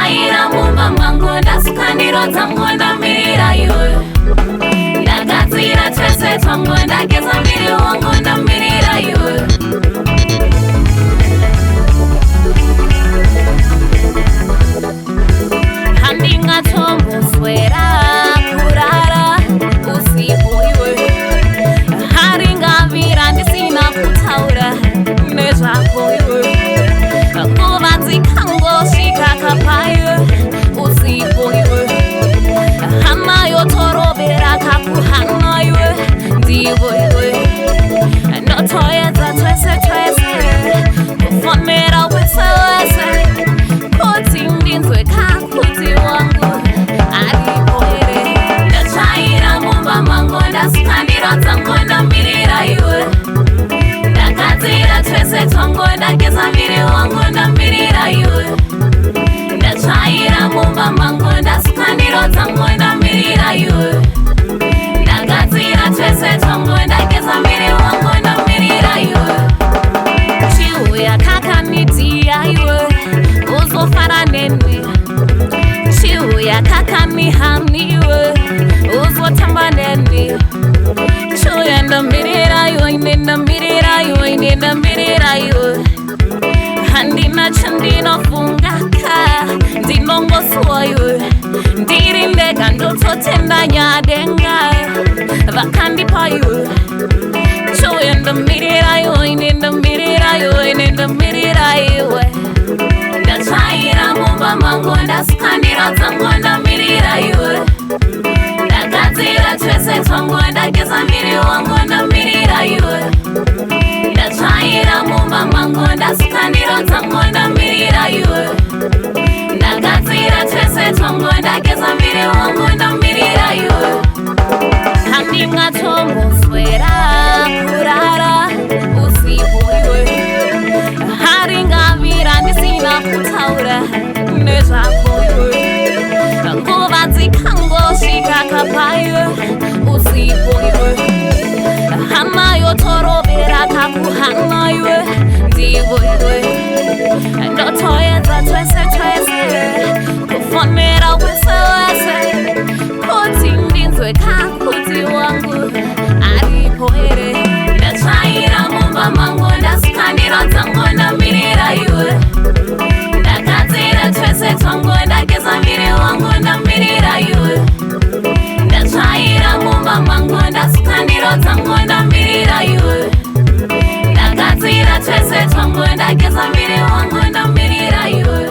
ndachaira mumba mangu ndasukandiro dzangu ndamirira iwe ndagadzira twese twangu ndageza miri wangu ndamirira iwe handingatomboswera kurara usiku iwe haringavira ndisina kutaura nezvako iwe nguva dzikangosvika kapayo usiku iwe hama yotorovera kakuhana iwe ndivo iwe ndotoedza twese kufonera wese wese kuti ndinzwe kakuti wangu aripo here ndachaira mumba mangu ndasukandiro dzangu ndamirira iwe ndagadzira twese twangu ndageza miri wangu ndamirira iwe ndachaira mumba mangu ndasukandiro dzangu ndamirira iwe ndagadzira twese twangu ndageza miri wangu ndamirira iwe chiuya kakanitia iwe uzofara neni chiuya kakanihaniwe uzotamba neni chiuya ndamirira iwe ndamirira iwe ndamirira iwe handina chandinofungaka ndinongosuwa iwe ndiri ndega ndototenda nyadenga vakandipa iwe chiuya ndamirira iwe ndamirira iwe ndamirira iwe ndachaira mumba mangu ndasukandiro dzangu ndamirira iwe ndagadzira twese twangu ndageza miri wangu ndamirira iwe ndachaira mumba mangu ndasukandiro dzangu ndamirira iwe ndagadzira twese twangu ndageza miri wangu ndamirira iwe handingatomboswera kurara usiku iwe haringavira ndisina kutaura nezvako iwe nguva dzikangosvika kapayo usiku iwe hama yotorovera kakuhana iwe ndivo iwe ndotoedza twese kufonera wese wese kuti ndinzwe kakuti wangu aripo here ndachaira mumba mangu ndasukandiro dzangu ndamirira iwe ndagadzira twese twangu ndageza miri wangu ndamirira iwe ndachaira mumba mangu ndasukandiro dzangu ndamirira iwe ndagadzira twese twangu ndageza miri wangu ndamirira iwe